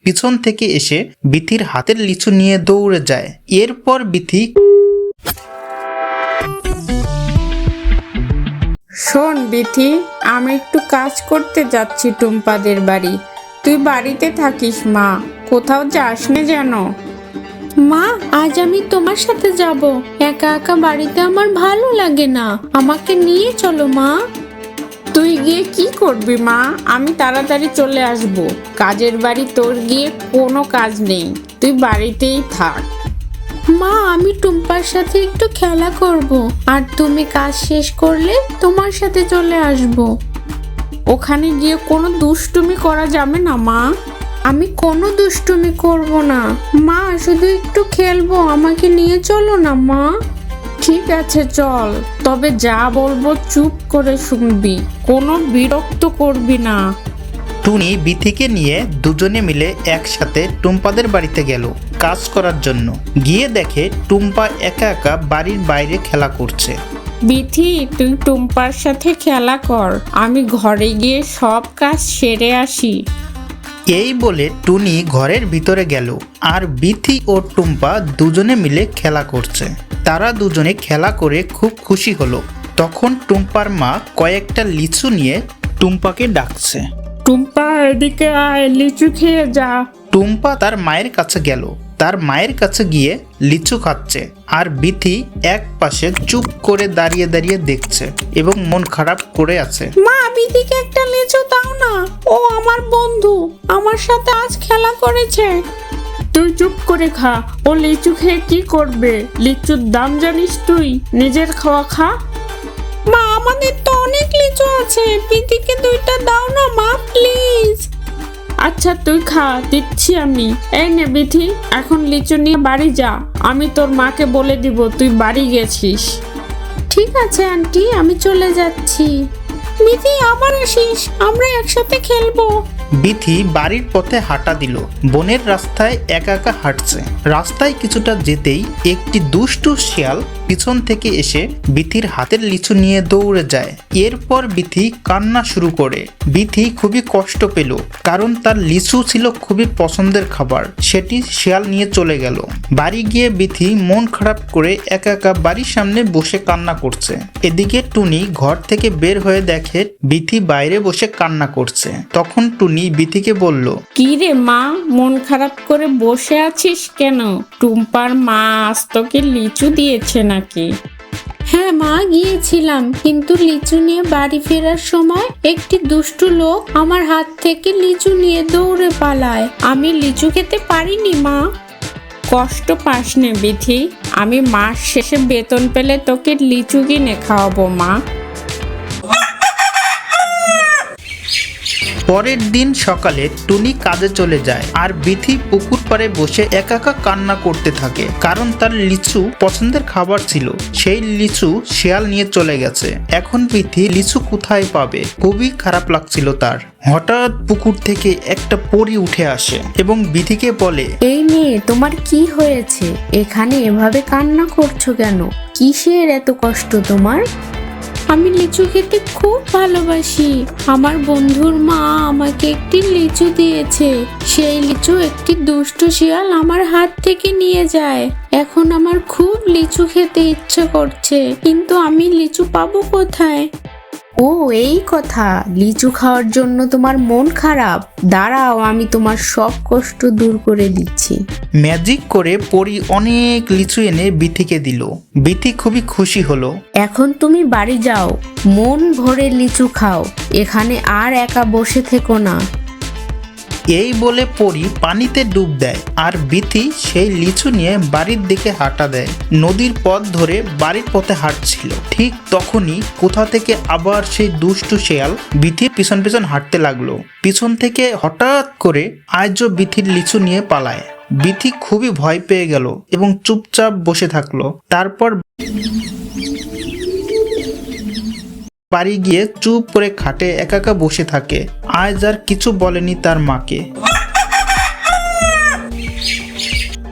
পিছন থেকে এসে বিথির হাতের লিচু নিয়ে দৌড়ে যায়। এরপর বিথি, শোন বিথি, আমি একটু কাজ করতে যাচ্ছি টুম্পাদের বাড়ি, তুই বাড়িতে থাকিস মা, কোথাও যাস না যেন। মা, আজ আমি তোমার সাথে যাব। একা একা বাড়িতে আমার ভালো লাগে না, আমাকে নিয়ে চলো মা। তুই গিয়ে কি করবি মা? আমি তাড়াতাড়ি চলে আসব। কাজের বাড়ি তোর গিয়ে কোনো কাজ নেই, তুই বাড়িতেই থাক। মা, আমি টুম্পার সাথে একটু খেলা করব, আর তুমি কাজ শেষ করলে তোমার সাথে চলে আসব। ওখানে গিয়ে কোনো দুষ্টুমি করা যাবে না মা। আমি কোনো দুষ্টুমি করব না মা, শুধু একটু খেলবো, আমাকে নিয়ে চলো না মা। ঠিক আছে চল, তবে যা বলবো চুপ করে শুনবি, কোনো বিরক্ত করবি না। টুনি বিথিকে নিয়ে দুজনে মিলে একসাথে টুম্পাদের বাড়িতে গেল কাজ করার জন্য। গিয়ে দেখে টুম্পা একা একা বাড়ির বাইরে খেলা করছে। বিথি, তুই টুম্পার সাথে খেলা কর, আমি ঘরে গিয়ে সব কাজ সেরে আসি। এই বলে টুনি ঘরের ভিতরে গেল, আর বিথি ও টুম্পা দুজনে মিলে খেলা করছে। তারা দুজনে খেলা করে খুব খুশি হলো। তখন টুম্পার মা কয়েকটা লিচু নিয়ে টুম্পাকে ডাকছে। টুম্পা, এদিকে আয়, লিচু খেয়ে যা। টুম্পা তার মায়ের কাছে গেল, তার মায়ের কাছে গিয়ে লিচু খাচ্ছে, আর বিথি এক পাশে চুপ করে দাঁড়িয়ে দাঁড়িয়ে দেখছে এবং মন খারাপ করে আছে। মা, বিথিকে একটা লিচু দাও না, ও আমার বন্ধু, আমার সাথে আজ খেলা করেছে। তুই চুপ করে খা, ও লিচু খেয়ে কি করবে? লিচুর দাম জানিস তুই? নিজের খাওয়া খা। মা, আমাদের তো অনেক লিচু আছে, বিথিকে দুইটা দাও না মা, প্লিজ। আচ্ছা তুই খা, দিচ্ছি আমি। এই নে বিথি, এখন লিচু নিয়ে বাড়ি যা, আমি তোর মাকে বলে দিব তুই বাড়ি গেছিস। ঠিক আছে আন্টি, আমি চলে যাচ্ছি। বিথি, আবার আসিস, আমরা একসাথে খেলবো। বিথি বাড়ির পথে হাঁটা দিল। বনের রাস্তায় একা একা হাঁটছে। রাস্তায় কিছুটা যেতেই একটি দুষ্টু শিয়াল পিছন থেকে এসে বিথির হাতের লিচু নিয়ে দৌড়ে যায়। এরপর বিথি কান্না শুরু করে। বিথি খুবই কষ্ট পেল, কারণ তার লিচু ছিল খুবই পছন্দের খাবার, সেটি শিয়াল নিয়ে চলে গেল। বাড়ি গিয়ে বিথি মন খারাপ করে একা একা বাড়ির সামনে বসে কান্না করছে। এদিকে টুনি ঘর থেকে বের হয়ে দেখে বিথি বাইরে বসে কান্না করছে। তখন টুনি বিথিকে বলল, কি রে মা, মন খারাপ করে বসে আছিস কেন? টুম্পার মা আজ তোকে লিচু দিয়েছে নাকি? হ্যাঁ মা, গিয়েছিলাম, কিন্তু লিচু নিয়ে বাড়ি ফেরার সময় একটি দুষ্টু লোক আমার হাত থেকে লিচু নিয়ে দৌড়ে পালায়। আমি লিচু খেতে পারিনি মা। কষ্ট পাস নে বিথি, আমি মাস শেষে বেতন পেলে তোকে লিচু কিনে খাওয়াবো মা। পরের দিন সকালে টুনি কাজে চলে যায়, আর বিথি পুকুর পাড়ে বসে একা একা কান্না করতে থাকে, কারণ তার লিচু পছন্দের খাবার ছিল, সেই লিচু শিয়াল নিয়ে চলে গেছে। এখন বিথি লিচু কোথায় পাবে? খুবই খারাপ লাগছিল তার। হঠাৎ পুকুর থেকে একটা পরী উঠে আসে এবং বিথিকে বলে, এই মেয়ে, তোমার কি হয়েছে? এখানে এভাবে কান্না করছো কেন? কিসের এত কষ্ট তোমার? আমি লিচু খেতে খুব ভালোবাসি। আমার বন্ধুর মা আমাকে একটি লিচু দিয়েছে। সেই লিচু একটি দুষ্ট শিয়াল আমার হাত থেকে নিয়ে যায়। এখন আমার খুব লিচু খেতে ইচ্ছে করছে, কিন্তু আমি লিচু পাবো কোথায়? ও, এই কথা, লিচু খাওয়ার জন্য তোমার মন খারাপ? দাঁড়াও, আমি তোমার সব কষ্ট দূর করে দিচ্ছি। ম্যাজিক করে পরী অনেক লিচু এনে বিথিকে দিল। বিথি খুবই খুশি হলো। এখন তুমি বাড়ি যাও, মন ভরে লিচু খাও, এখানে আর একা বসে থেকো না। এই বলে পরী পানিতে ডুব দেয়, আর বিথি সেই লিচু নিয়ে বাড়ির দিকে হাঁটা দেয়। নদীর পথ ধরে বাড়ির পথে হাঁটছিল। ঠিক তখনই কোথা থেকে আবার সেই দুষ্টু শেয়াল বিথির পিছন পিছন হাঁটতে লাগলো। পিছন থেকে হঠাৎ করে আজও বিথির লিচু নিয়ে পালায়। বিথি খুবই ভয় পেয়ে গেল এবং চুপচাপ বসে থাকলো। তারপর বাড়ি গিয়ে চুপ করে খাটে একা একা বসে থাকে। আজ আর কিছু বলেনি তার মাকে।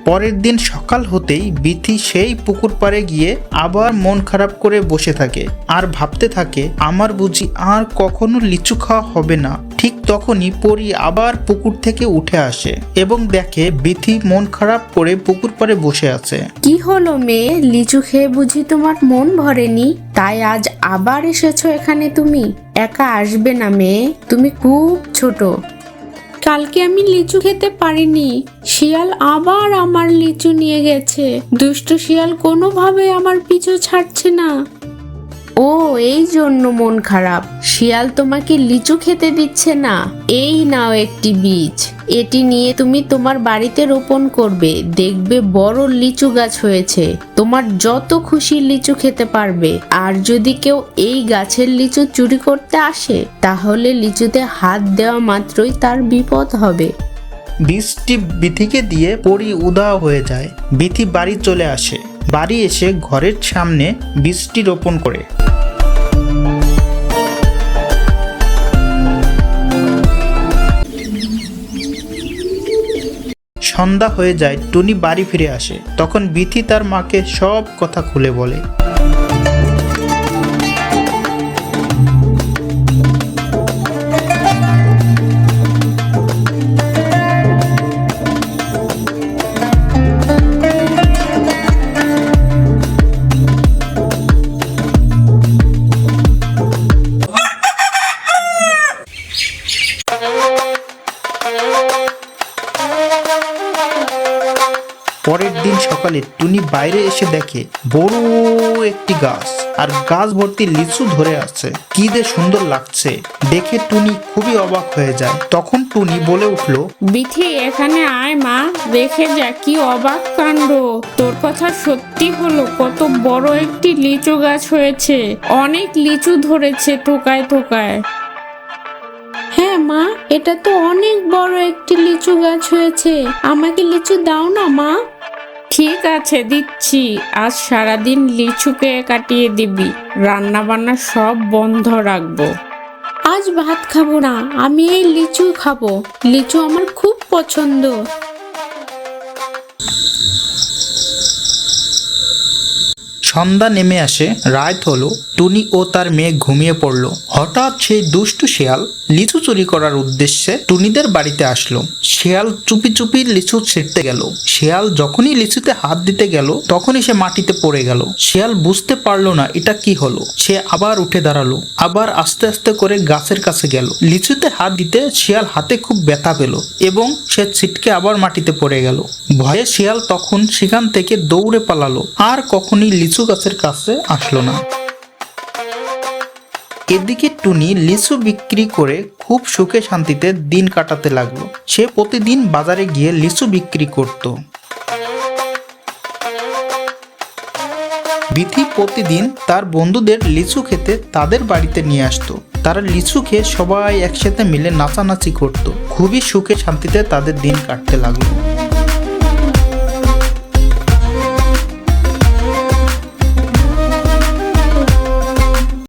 পরের দিন সকাল হতেই বিথি সেই পুকুর পাড়ে গিয়ে আবার মন খারাপ করে বসে থাকে আর ভাবতে থাকে, আমার বুঝি আর কখনো লিচু খাওয়া হবে না। ঠিক তখনই পরী আবার পুকুর থেকে উঠে আসে এবং দেখে বিথি মন খারাপ করে পুকুর পাড়ে বসে আছে। কি হলো মেয়ে, লিচু খেয়ে বুঝি তোমার মন ভরেনি, তাই আজ আবার এসেছো এখানে? তুমি একা আসবে না মেয়ে, তুমি খুব ছোট। কালকে আমি লিচু খেতে পারিনি, শিয়াল আবার আমার লিচু নিয়ে গেছে। দুষ্ট শিয়াল কোনোভাবে আমার পিছু ছাড়ছে না। ও, এই জন্য মন খারাপ, শিয়াল তোমাকে লিচু খেতে দিচ্ছে না। এই নাও একটি বীজ, এটি নিয়ে তুমি তোমার বাড়িতে রোপণ করবে, দেখবে বড় লিচু গাছ হয়েছে। তোমার যত খুশি লিচু খেতে পারবে। আর যদি কেউ এই গাছের লিচু চুরি করতে আসে, তাহলে লিচুতে হাত দেওয়া মাত্রই তার বিপদ হবে। বীজটি বিথিকে দিয়ে পরী উধাও হয়ে যায়। বিথি বাড়ি চলে আসে। বাড়ি এসে ঘরের সামনে বীজটি রোপণ করে। সন্ধ্যা হয়ে যায়, টুনি বাড়ি ফিরে আসে। তখন বিথি তার মাকে সব কথা খুলে বলে। পরের দিন সকালে টুনি বাইরে এসে দেখে বড় একটি গাছ, আর গাছ ভর্তি লিচু ধরে আছে। কি যে সুন্দর লাগছে, দেখে টুনি খুবই অবাক হয়ে যায়। তখন টুনি বলে উঠল, বিথি এখানে আয় মা, দেখে যা কি অবাক কাণ্ড। তোর কথা সত্যি হলো, কত বড় একটি লিচু গাছ হয়েছে, অনেক লিচু ধরেছে থোকায় থোকায়। হ্যাঁ মা, এটা তো অনেক বড় একটি লিচু গাছ হয়েছে, আমাকে লিচু দাও না মা। ঠিক আছে, দিচ্ছি। আজ সারাদিন লিচুকে কাটিয়ে দিবি, রান্না বান্না সব বন্ধ রাখবো। আজ ভাত খাবো না, আমি এই লিচু খাবো, লিচু আমার খুব পছন্দ। সন্ধ্যা নেমে আসে, রাত হলো। টুনি ও তার মেয়ে ঘুমিয়ে পড়লো। হঠাৎ সেই দুষ্টু শিয়াল লিচু চুরি করার উদ্দেশ্যে টুনিদের বাড়িতে আসলো। শিয়াল চুপি চুপি লিচু ছিঁড়তে গেল। শিয়াল যখনই লিচুতে হাত দিতে গেল, তখনই সে মাটিতে পড়ে গেল। শিয়াল বুঝতে পারলো না এটা কি হলো। সে আবার উঠে দাঁড়ালো, আবার আস্তে আস্তে করে গাছের কাছে গেল। লিচুতে হাত দিতে শিয়াল হাতে খুব ব্যথা পেল এবং সে ছিটকে আবার মাটিতে পড়ে গেল। ভয়ে শিয়াল তখন সেখান থেকে দৌড়ে পালালো, আর কখনই লিচু গাছের কাছে আসলো না। এদিকে টুনি লিচু বিক্রি করে খুব সুখে শান্তিতে দিন কাটাতে লাগলো। সে প্রতিদিন বাজারে গিয়ে লিচু বিক্রি করত। বিথি প্রতিদিন তার বন্ধুদের লিচু খেতে তাদের বাড়িতে নিয়ে আসতো। তারা লিচু খেয়ে সবাই একসাথে মিলে নাচানাচি করত। খুবই সুখে শান্তিতে তাদের দিন কাটতে লাগলো।